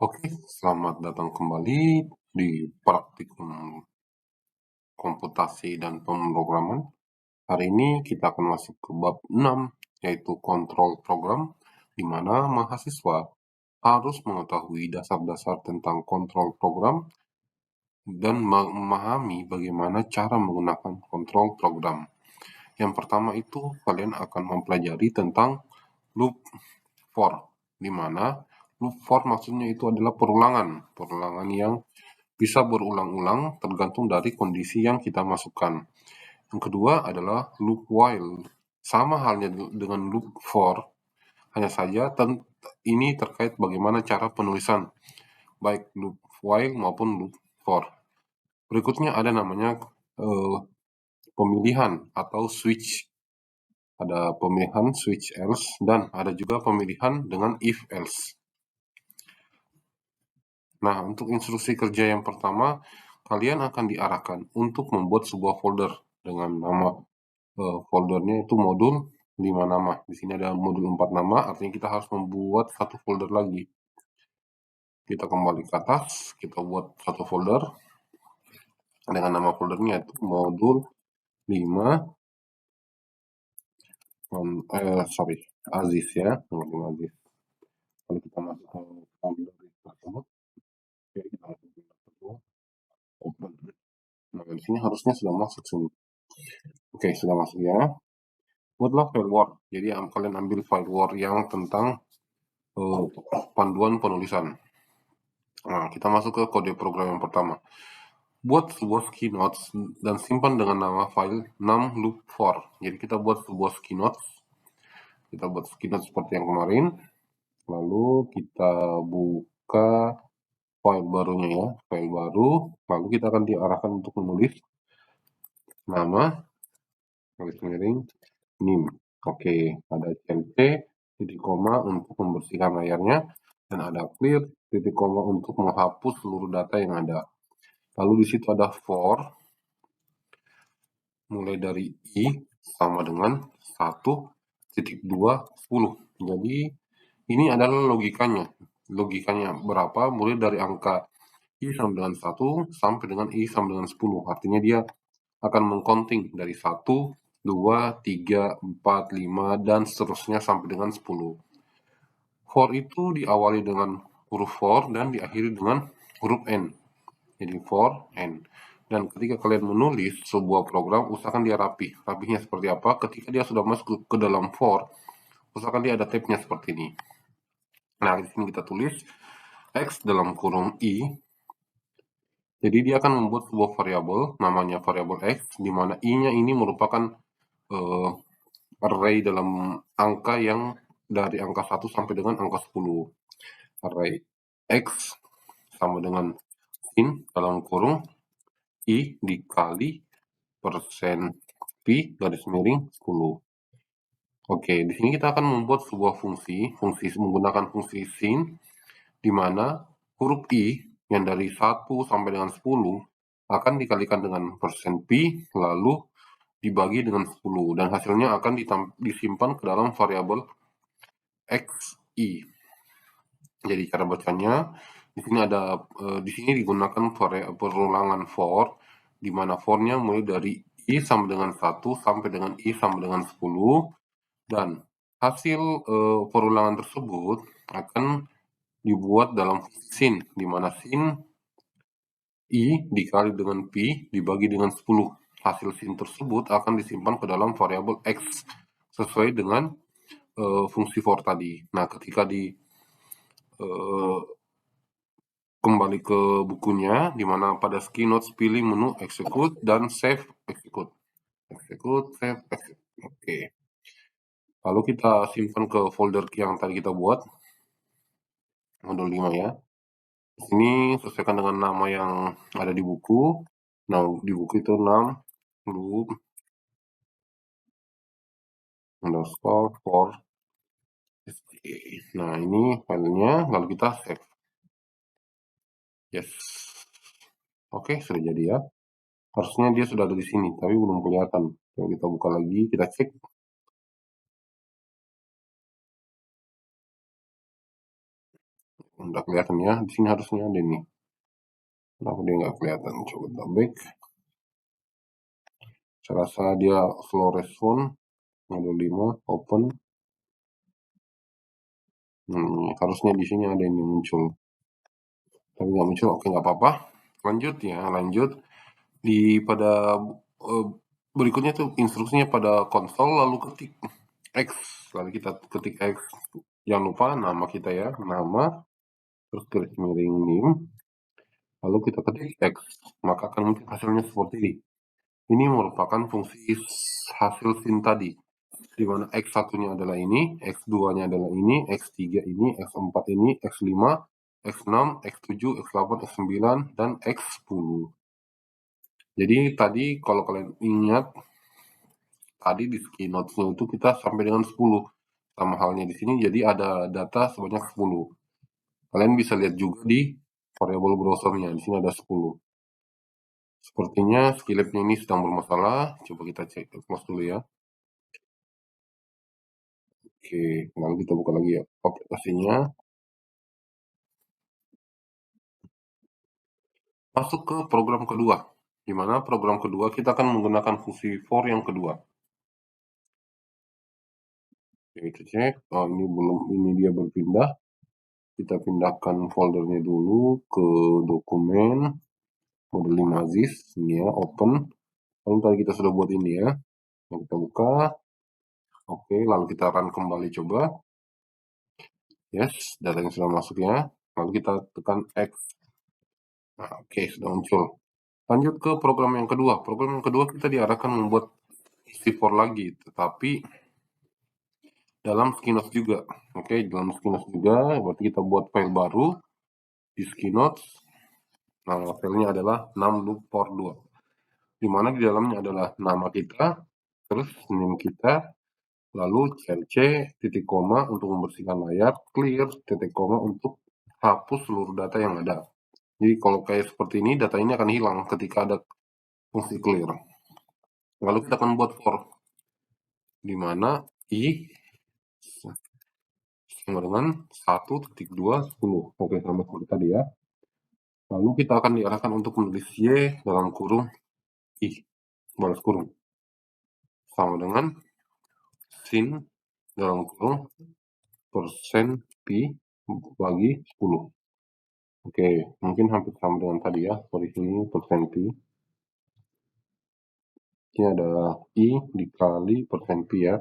Oke, selamat datang kembali di praktikum komputasi dan pemrograman. Hari ini kita akan masuk ke bab 6, yaitu kontrol program, di mana mahasiswa harus mengetahui dasar-dasar tentang kontrol program dan memahami bagaimana cara menggunakan kontrol program. Yang pertama itu, kalian akan mempelajari tentang loop for, di mana loop for maksudnya itu adalah perulangan yang bisa berulang-ulang tergantung dari kondisi yang kita masukkan. Yang kedua adalah loop while. Sama halnya dengan loop for, hanya saja ini terkait bagaimana cara penulisan, baik loop while maupun loop for. Berikutnya ada namanya pemilihan atau switch. Ada pemilihan switch else dan ada juga pemilihan dengan if else. Nah, untuk instruksi kerja yang pertama, kalian akan diarahkan untuk membuat sebuah folder dengan nama foldernya itu modul 5 nama. Di sini ada modul 4 nama, artinya kita harus membuat satu folder lagi. Kita kembali ke atas, kita buat satu folder dengan nama foldernya itu modul 5 Aziz ya, modul Aziz. Kalau kita masuk ke folder tersebut, oke, kita masuk ke folder open. Nah, di sini harusnya sudah masuk sini. Oke, sudah masuk ya. Buatlah file Word. Jadi kalian ambil file Word yang tentang panduan penulisan. Nah, kita masuk ke kode program yang pertama. Buat sebuah keynote dan simpan dengan nama file num-loop-for. Jadi kita buat sebuah keynote. Kita buat keynote seperti yang kemarin. Lalu kita buka file barunya ya, file baru. Lalu kita akan diarahkan untuk menulis nama, garis miring, nim. Oke, ada clc, titik koma untuk membersihkan layarnya, dan ada clear, titik koma untuk menghapus seluruh data yang ada. Lalu di situ ada for, mulai dari i sama dengan 1.2 10. Jadi ini adalah logikanya. Logikanya berapa? Mulai dari angka i sama dengan 1 sampai dengan i sama dengan 10. Artinya dia akan mengcounting dari 1, 2, 3, 4, 5, dan seterusnya sampai dengan 10. For itu diawali dengan huruf for dan diakhiri dengan huruf n. Jadi for n. Dan ketika kalian menulis sebuah program, usahakan dia rapi. Rapihnya seperti apa? Ketika dia sudah masuk ke dalam for, usahakan dia ada tabnya seperti ini. Nah, di sini kita tulis x dalam kurung i. Jadi dia akan membuat sebuah variabel, namanya variabel x, di mana i-nya ini merupakan array dalam angka yang dari angka 1 sampai dengan angka 10. Array x sama dengan in dalam kurung i dikali persen p garis miring 10. Oke, di sini kita akan membuat sebuah fungsi menggunakan fungsi sin, di mana huruf i yang dari 1 sampai dengan 10 akan dikalikan dengan persen p, lalu dibagi dengan 10, dan hasilnya akan disimpan ke dalam variabel xi. Jadi cara bacanya di sini ada di sini digunakan perulangan for, di mana for-nya mulai dari i sama dengan 1 sampai dengan i sama dengan 10, dan hasil perulangan tersebut akan dibuat dalam sin, di mana sin i dikali dengan p dibagi dengan 10. Hasil sin tersebut akan disimpan ke dalam variabel x sesuai dengan fungsi for tadi. Nah, ketika kembali ke bukunya, di mana pada keynote pilih menu execute dan save execute. Execute, save, execute. Oke. Lalu kita simpan ke folder yang tadi kita buat, modul 5 ya. Ini sesuaikan dengan nama yang ada di buku. Nah, di buku itu 6 loop underscore for. Nah, ini filenya, lalu kita save. Yes. Oke, sudah jadi ya. Harusnya dia sudah ada di sini, tapi belum kelihatan. Coba kita buka lagi, kita cek. Udah kelihatan ya, di sini harusnya ada nih. Kenapa dia nggak kelihatan? Coba kita back. Saya rasa dia slow response. Modul 5, open. Harusnya di sini ada yang muncul. Tapi nggak muncul, oke nggak apa-apa. Lanjut ya, lanjut. Pada berikutnya tuh instruksinya pada konsol lalu ketik X. Lalu kita ketik X. Jangan lupa nama kita ya, nama, terus garis miring NIM. Lalu kita ketik X, maka akan muncul hasilnya seperti ini. Ini merupakan fungsi hasil sin tadi, di mana X1-nya adalah ini, X2-nya adalah ini, X3 ini, X4 ini, X5, X6, X7, X8, X9, dan X10. Jadi tadi kalau kalian ingat, tadi di Keynote-nya itu kita sampai dengan 10. Sama halnya di sini, jadi ada data sebanyak 10. Kalian bisa lihat juga di variable browsernya, di sini ada 10. Sepertinya skillabnya ini sedang bermasalah. Coba kita cek, close dulu ya. Oke, lalu kita buka lagi ya aplikasinya. Masuk ke program kedua, di mana program kedua kita akan menggunakan fungsi for yang kedua. Oke, kita cek, oh ini belum, ini dia berpindah. Kita pindahkan foldernya dulu ke dokumen modul 5 Aziz, ini ya, open. Lalu tadi kita sudah buat ini ya. Lalu kita buka. Oke, lalu kita run kembali coba. Yes, datanya sudah masuk ya. Lalu kita tekan X. Nah, oke, sudah muncul. Lanjut ke program yang kedua. Program yang kedua kita diarahkan membuat C4 lagi, tetapi dalam Skinotes juga. Oke, dalam Skinotes juga, berarti kita buat file baru di Skinotes. Nah, filenya adalah 6loop-for2. Di mana di dalamnya adalah nama kita, terus name kita, lalu clc, titik koma untuk membersihkan layar, clear, titik koma untuk hapus seluruh data yang ada. Jadi kalau kayak seperti ini, data ini akan hilang ketika ada fungsi clear. Lalu kita akan buat for, di mana i sama dengan 1.210. Oke, sama seperti tadi ya. Lalu kita akan diarahkan untuk menulis y dalam kurung i, balas kurung. Sama dengan sin dalam kurung persen pi bagi 10. Oke, mungkin hampir sama dengan tadi ya. Di sini persen pi. Ini adalah i dikali persen pi ya.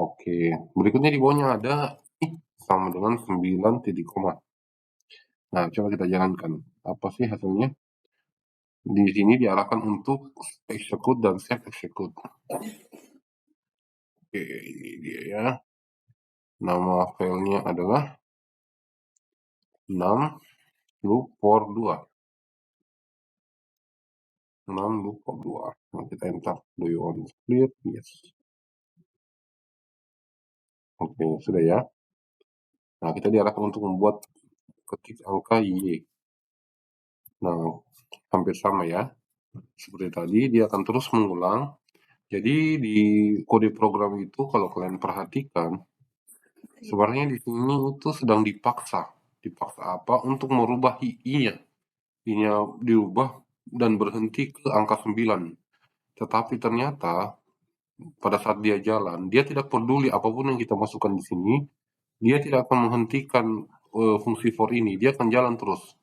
Oke, berikutnya di bawahnya ada i sama dengan 9 titik koma. Nah, coba kita jalankan. Apa sih hasilnya? Di sini diarahkan untuk execute dan save execute. Oke, ini dia ya. Nama filenya adalah 6loop-for2. 6loop-for2. Nah, kita enter. Do you want to split? Yes. Oke, sudah ya. Nah, kita diarahkan untuk membuat ketik angka Y. Nah, hampir sama ya. Seperti tadi, dia akan terus mengulang. Jadi di kode program itu kalau kalian perhatikan, sebenarnya di sini itu sedang dipaksa. Dipaksa apa? Untuk merubah I-nya. I-nya dirubah dan berhenti ke angka 9. Tetapi ternyata pada saat dia jalan, dia tidak peduli apapun yang kita masukkan di sini, dia tidak akan menghentikan fungsi for ini, dia akan jalan terus.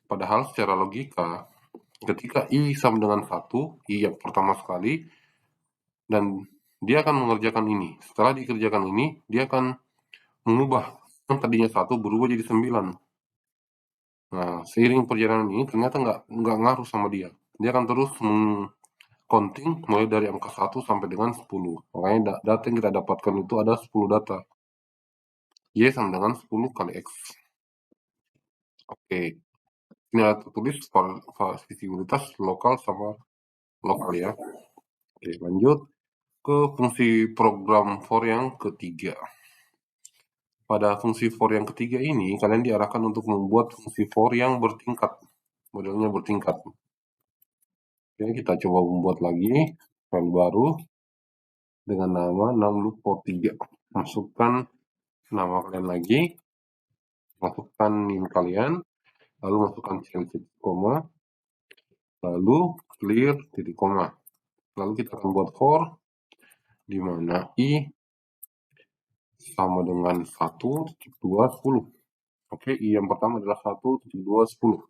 Padahal secara logika, ketika I sama dengan 1, I yang pertama sekali, dan dia akan mengerjakan ini. Setelah dikerjakan ini, dia akan mengubah yang tadinya 1 berubah jadi 9. Nah, seiring perjalanan ini ternyata nggak ngaruh sama dia. Dia akan terus counting mulai dari angka 1 sampai dengan 10. Makanya data yang kita dapatkan itu ada 10 data. Y sama dengan 10 kali X. Oke. Ini ada tertulis visibilitas lokal sama lokal ya. Oke, lanjut ke fungsi program for yang ketiga. Pada fungsi for yang ketiga ini, kalian diarahkan untuk membuat fungsi for yang bertingkat. Modelnya bertingkat. Oke, kita coba membuat lagi file baru dengan nama 6loop-for3. Masukkan nama kalian lagi. masukkan NIM kalian, lalu masukkan titik koma, lalu clear titik koma. Lalu kita akan buat for di mana I sama dengan 1.2, 10. Oke, I yang pertama adalah 1.2, 10.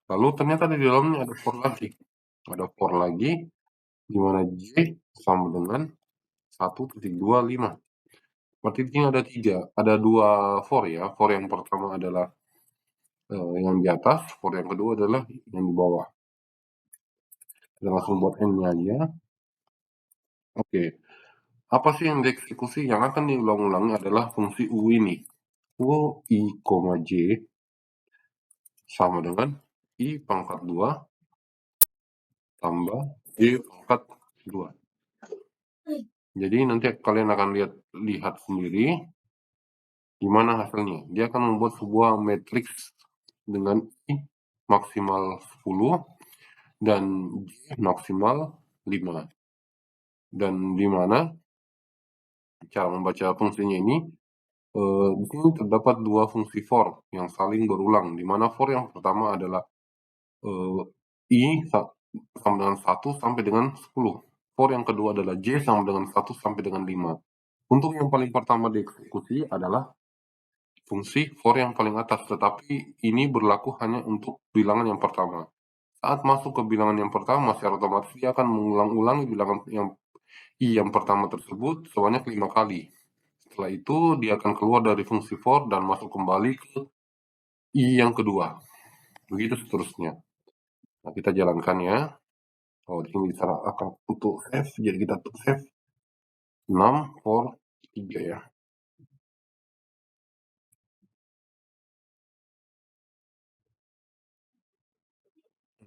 Lalu ternyata di dalamnya ada for lagi. Ada for lagi di mana J sama dengan 1.25. Berarti di sini ada 3, ada 2 for ya. For yang pertama adalah yang di atas, for yang kedua adalah yang di bawah. Kita langsung buat N-nya aja. Oke. Apa sih yang dieksekusi? Yang akan diulang-ulangi adalah fungsi U ini. U I, J sama dengan I pangkat 2 tambah J pangkat 2. Jadi nanti kalian akan lihat sendiri gimana hasilnya. Dia akan membuat sebuah matriks dengan I maksimal 10 dan J maksimal 5. Dan di mana cara membaca fungsinya ini, di sini terdapat 2 fungsi for yang saling berulang, di mana for yang pertama adalah I sama dengan 1 sampai dengan 10. For yang kedua adalah J sama dengan 1 sampai dengan 5. Untuk yang paling pertama dieksekusi adalah fungsi for yang paling atas, tetapi ini berlaku hanya untuk bilangan yang pertama. Saat masuk ke bilangan yang pertama, secara otomatis dia akan mengulang-ulangi bilangan yang I yang pertama tersebut sebanyak 5 kali. Setelah itu, dia akan keluar dari fungsi for dan masuk kembali ke I yang kedua. Begitu seterusnya. Nah, kita jalankan ya. Oh, di sini akan untuk save, jadi kita save 6 for 3 ya.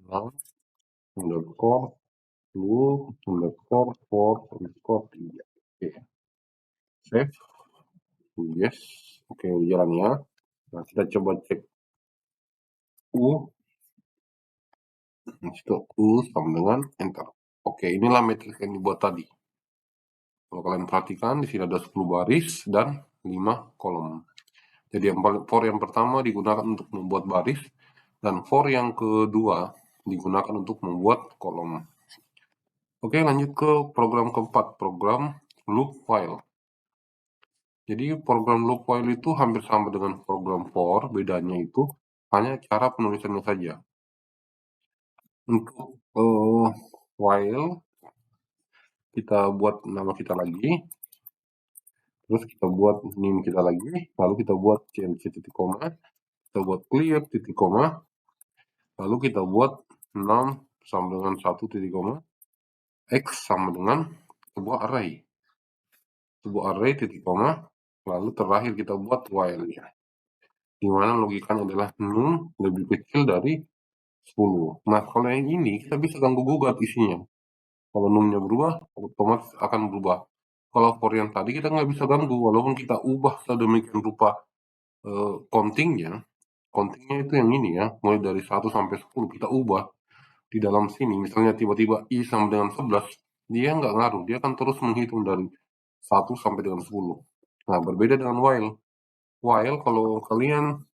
6 underscore loop underscore for underscore 3. Oke. Save. Yes. Oke, jalan ya. Nah, kita coba cek U. Itu U sama dengan enter. Oke, inilah matriks yang dibuat tadi. Kalau kalian perhatikan, di sini ada 10 baris dan 5 kolom. Jadi for yang pertama digunakan untuk membuat baris, dan for yang kedua digunakan untuk membuat kolom. Oke, lanjut ke program keempat, program loop while. Jadi program loop while itu hampir sama dengan program for, bedanya itu hanya cara penulisannya saja. Untuk while, kita buat nama kita lagi, terus kita buat NIM kita lagi, lalu kita buat CLC titik koma, kita buat clear titik koma, lalu kita buat 6 sama dengan 1 titik koma, X sama dengan sebuah array. Sebuah array titik koma, lalu terakhir kita buat while ya. Dimana logikanya adalah num lebih kecil dari 10. Nah, kalau yang ini kita bisa ganggu gugat isinya. Kalau numnya berubah, otomatis akan berubah. Kalau for yang tadi kita nggak bisa ganggu, walaupun kita ubah sedemikian rupa countingnya itu yang ini ya, mulai dari 1 sampai 10 kita ubah. Di dalam sini, misalnya tiba-tiba I sama dengan 11, dia nggak ngaruh, dia akan terus menghitung dari 1 sampai dengan 10. Nah, berbeda dengan while. While kalau kalian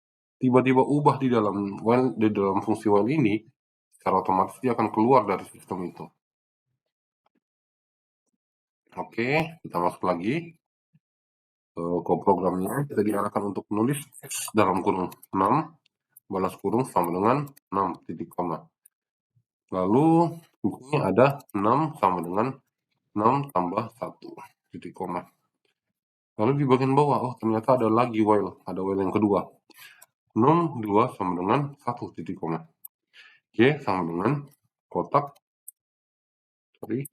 tiba-tiba ubah di dalam fungsi while ini, secara otomatis dia akan keluar dari sistem itu. Oke, kita masuk lagi ke programnya. Kita diarahkan untuk menulis X dalam kurung 6, balas kurung sama dengan 6 titik koma. Lalu di sini ada 6 sama dengan 6 tambah 1 titik koma. Lalu di bagian bawah, oh ternyata ada lagi while, ada while yang kedua. Num 2 sama dengan 1 titik koma. Y sama dengan kotak titik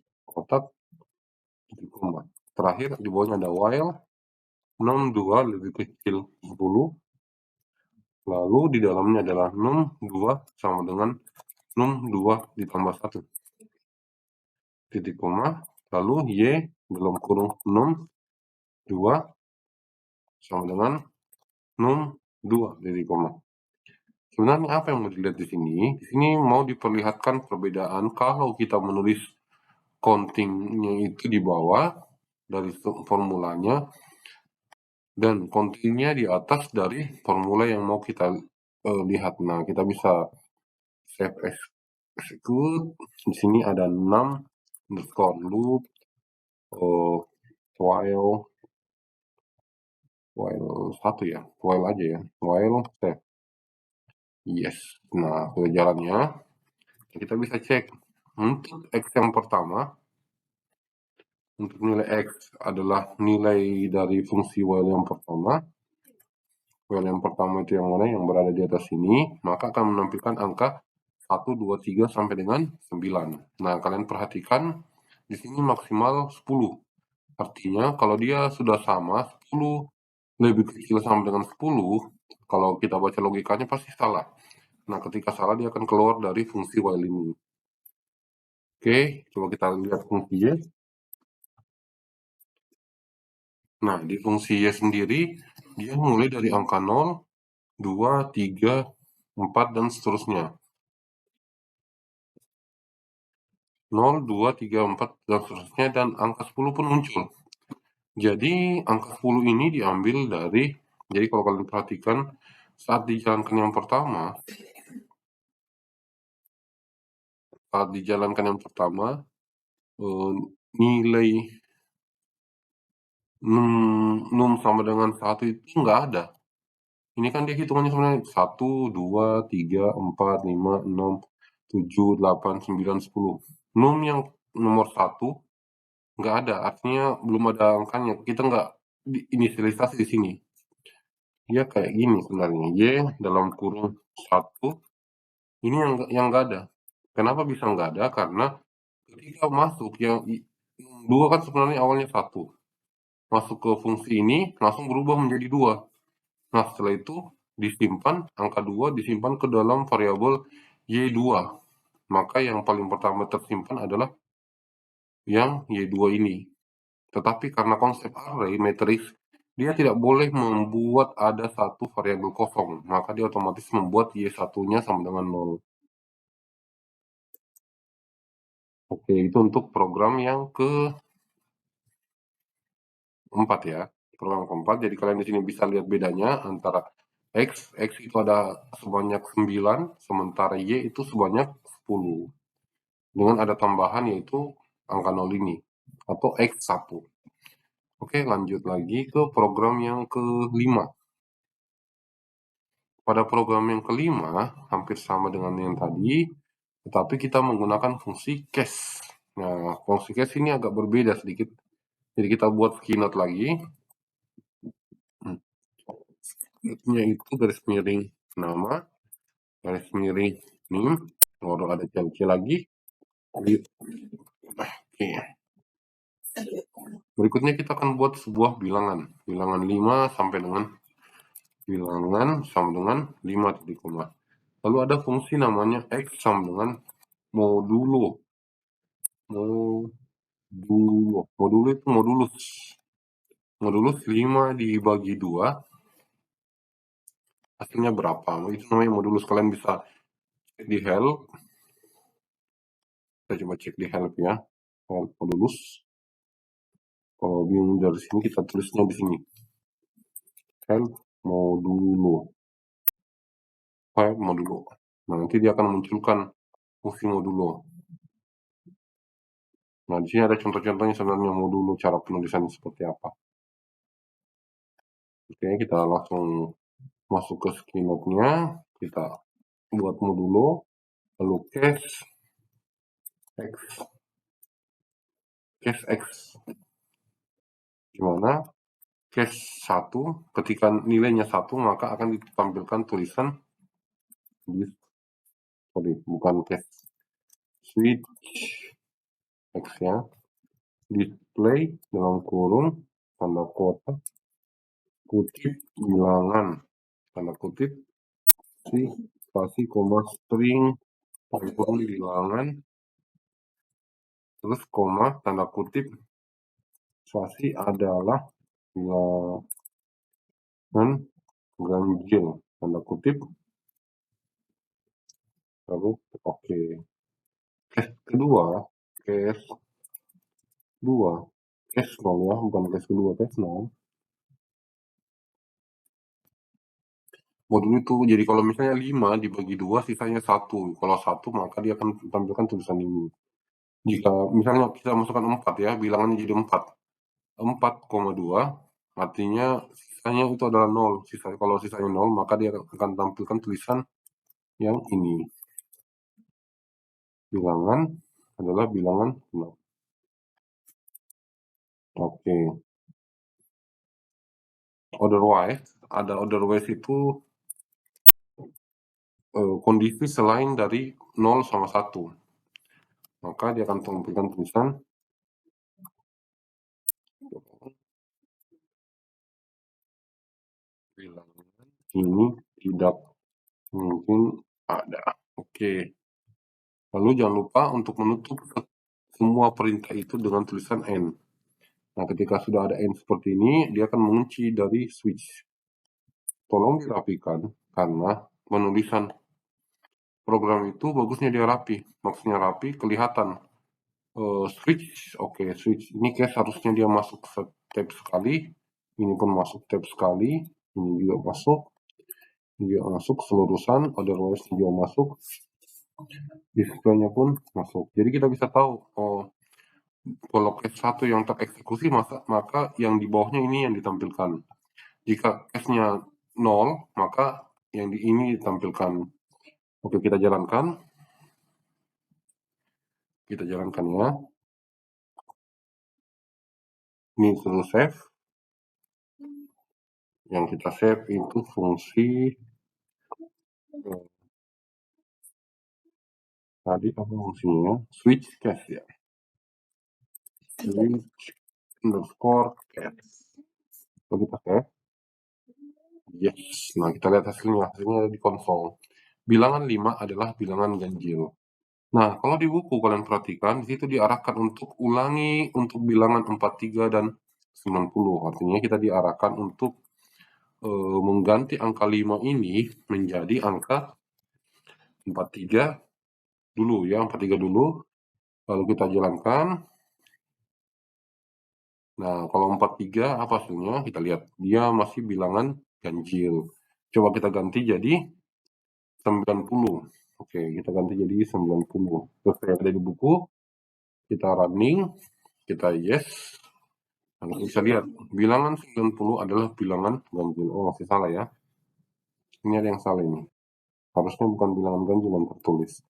koma. Terakhir di bawahnya ada while, num 2 lebih kecil 10. Lalu di dalamnya adalah num 2 sama dengan num 2 ditambah 1 titik koma. Lalu Y dalam kurung num 2 sama dengan num 2 titik koma. Sebenarnya apa yang mau dilihat di sini? Di sini mau diperlihatkan perbedaan kalau kita menulis countingnya itu di bawah dari formulanya dan kontinnya di atas dari formula yang mau kita lihat. Nah, kita bisa save as execute. Di sini ada 6 underscore loop while 1 ya, while aja ya, while save. Yes. Nah, ke jalannya kita bisa cek untuk X yang pertama. Untuk nilai X adalah nilai dari fungsi while yang pertama. While yang pertama itu yang mana? Yang berada di atas sini. Maka akan menampilkan angka 1, 2, 3 sampai dengan 9. Nah, kalian perhatikan di sini maksimal 10. Artinya kalau dia sudah sama 10 lebih kecil sama dengan 10, kalau kita baca logikanya pasti salah. Nah, ketika salah dia akan keluar dari fungsi while ini. Oke, coba kita lihat fungsi Y. Nah, di fungsi Y sendiri, dia mulai dari angka 0, 2, 3, 4, dan seterusnya. 0, 2, 3, 4, dan seterusnya, dan angka 10 pun muncul. Jadi, angka 10 ini diambil dari, jadi kalau kalian perhatikan, saat dijalankan yang pertama, nilai num sama dengan 1 itu nggak ada. Ini kan dia hitungannya sebenarnya 1, 2, 3, 4, 5, 6, 7, 8, 9, 10. Num yang nomor 1 nggak ada, artinya belum ada angkanya. Kita nggak inisialisasi di sini. Dia kayak gini sebenarnya. Y dalam kurung 1, ini yang nggak ada. Kenapa bisa nggak ada? Karena ketika masuk yang 2 kan sebenarnya awalnya 1. Masuk ke fungsi ini langsung berubah menjadi 2. Nah, setelah itu disimpan, angka 2 disimpan ke dalam variabel Y2. Maka yang paling pertama tersimpan adalah yang Y2 ini. Tetapi karena konsep array matrix, dia tidak boleh membuat ada satu variabel kosong. Maka dia otomatis membuat Y1-nya sama dengan 0. Oke, itu untuk program yang keempat ya. Program keempat, jadi kalian di sini bisa lihat bedanya antara X itu ada sebanyak 9, sementara Y itu sebanyak 10. Dengan ada tambahan yaitu angka 0 ini, atau X1. Oke, lanjut lagi ke program yang kelima. Pada program yang kelima, hampir sama dengan yang tadi, tetapi kita menggunakan fungsi case. Nah, fungsi case ini agak berbeda sedikit. Jadi kita buat keynote lagi. Itu garis miring nama, garis miring name, lalu ada CLC lagi. Oke. Berikutnya kita akan buat sebuah bilangan 5 sampai dengan bilangan sama dengan 5 titik koma. Lalu ada fungsi namanya X sama dengan modulo. Modulo itu modulus. Modulus 5 dibagi 2, hasilnya berapa? Itu namanya modulus. Kalian bisa cek di help. Kita coba cek di help ya. Help modulus. Kalau bingung dari sini kita tulisnya di sini. Help modulo. Help modulo. Nah, nanti dia akan munculkan fungsi modulo. Nah, di sini ada contoh-contohnya sebenarnya modulo, cara penulisannya seperti apa. Oke, kita langsung masuk ke keynote-nya. Kita buat modulo, lalu case X. Gimana? Case 1, ketika nilainya 1, maka akan ditampilkan tulisan bukan case switch X ya. Display dalam kurung tanda kotak kutip bilangan tanda kutip spasi koma string kurung bilangan terus koma tanda kutip spasi adalah bilangan ganjil tanda kutip lalu oke. Case kedua case 2 case 0 ya, bukan case kedua, case 0. modul itu. Jadi kalau misalnya 5 dibagi 2 sisanya 1. Kalau 1 maka dia akan tampilkan tulisan ini. Jika misalnya kita masukkan 4 ya, bilangannya jadi 4. 4,2 artinya sisanya itu adalah 0. Kalau sisanya 0 maka dia akan tampilkan tulisan yang ini. Bilangan adalah bilangan 6. Oke. Otherwise itu kondisi selain dari 0 sama 1. Maka dia akan tampilkan tulisan bilangan ini tidak mungkin ada. Oke. Lalu jangan lupa untuk menutup semua perintah itu dengan tulisan N. Nah, ketika sudah ada N seperti ini, dia akan mengunci dari switch. Tolong dirapikan, karena penulisan program itu bagusnya dia rapi. Maksudnya rapi, kelihatan. Switch, oke, switch. Ini case harusnya dia masuk tab sekali. Ini pun masuk tab sekali. Ini juga masuk. Ini juga masuk seluruhan. Otherwise juga masuk. Display-nya pun masuk. Jadi kita bisa tahu, kalau case 1 yang tereksekusi, maka yang di bawahnya ini yang ditampilkan. Jika case-nya 0, maka yang di ini ditampilkan. Oke, kita jalankan. Kita jalankan ya. Ini suruh save. Yang kita save itu fungsi tadi apa fungsinya? Switch case ya. Switch underscore case. Kalau kita save. Yes. Nah, kita lihat hasilnya. Hasilnya ada di konsol. Bilangan 5 adalah bilangan ganjil. Nah, kalau di buku kalian perhatikan, di situ diarahkan untuk ulangi untuk bilangan 43 dan 90. Artinya kita diarahkan untuk mengganti angka 5 ini menjadi angka 43 dulu ya, 43 dulu. Lalu kita jalankan. Nah, kalau 43 apa hasilnya? Kita lihat. Dia masih bilangan ganjil. Coba kita ganti jadi 90. Oke, kita ganti jadi 90. Terus yang ada di buku, kita running, kita yes. Nah, bisa lihat, bilangan 90 adalah bilangan ganjil. Oh, masih salah ya. Ini ada yang salah ini. Harusnya bukan bilangan ganjil yang tertulis.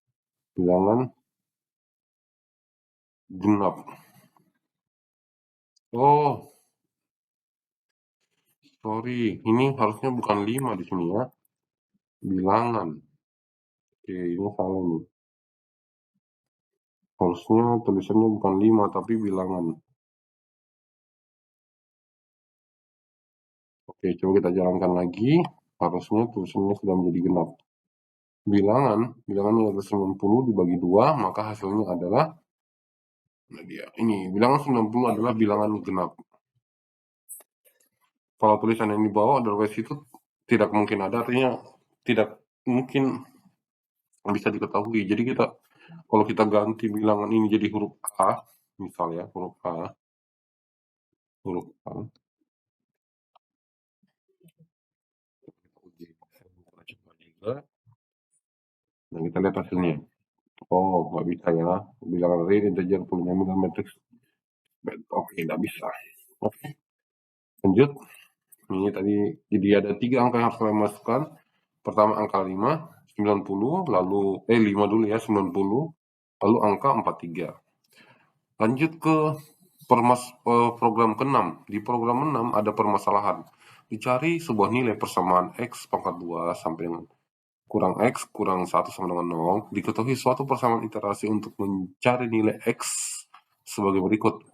Bilangan genap. Oh, sorry. Ini harusnya bukan 5 di sini ya. Bilangan. Oke, ini salah nih. Harusnya tulisannya bukan 5 tapi bilangan. Oke, coba kita jalankan lagi. Harusnya tulisannya sudah menjadi genap. Bilangan yang 90 dibagi 2, maka hasilnya adalah, nah dia, ini, bilangan 90 adalah bilangan genap. Kalau tulisan yang di bawah, otherwise itu tidak mungkin ada, artinya tidak mungkin bisa diketahui. Jadi kalau kita ganti bilangan ini jadi huruf A, misalnya huruf A, nah kita lihat hasilnya. Oh, nggak bisa ya. Bilangan real integer polynomial matrix. Oke, nggak bisa. Oke, lanjut. Ini tadi, jadi ada 3 angka yang harus kalian masukkan. Pertama angka 5, 90, lalu 5 dulu ya, 90, lalu angka 43. Lanjut ke program ke-6. Di program 6 ada permasalahan. Dicari sebuah nilai persamaan X pangkat 2 sampai dengan kurang X kurang 1 sama dengan 0. Diketahui suatu persamaan iterasi untuk mencari nilai X sebagai berikut.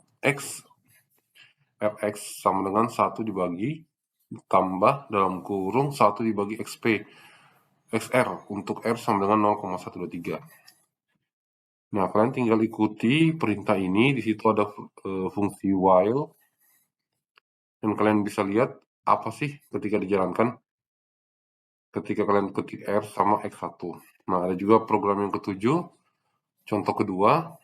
Fx sama dengan 1 dibagi tambah dalam kurung 1 dibagi XP. XR untuk R sama dengan 0,123. Nah, kalian tinggal ikuti perintah ini. Di situ ada fungsi while. Dan kalian bisa lihat apa sih ketika dijalankan. Ketika kalian ketik R sama X1. Nah, ada juga program yang ke-7. Contoh kedua.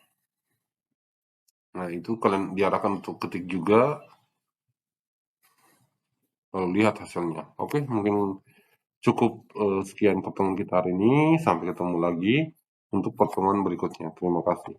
Nah, itu kalian diarahkan untuk ketik juga. Lalu lihat hasilnya. Oke, mungkin Cukup, sekian pertemuan kita hari ini, sampai ketemu lagi untuk pertemuan berikutnya. Terima kasih.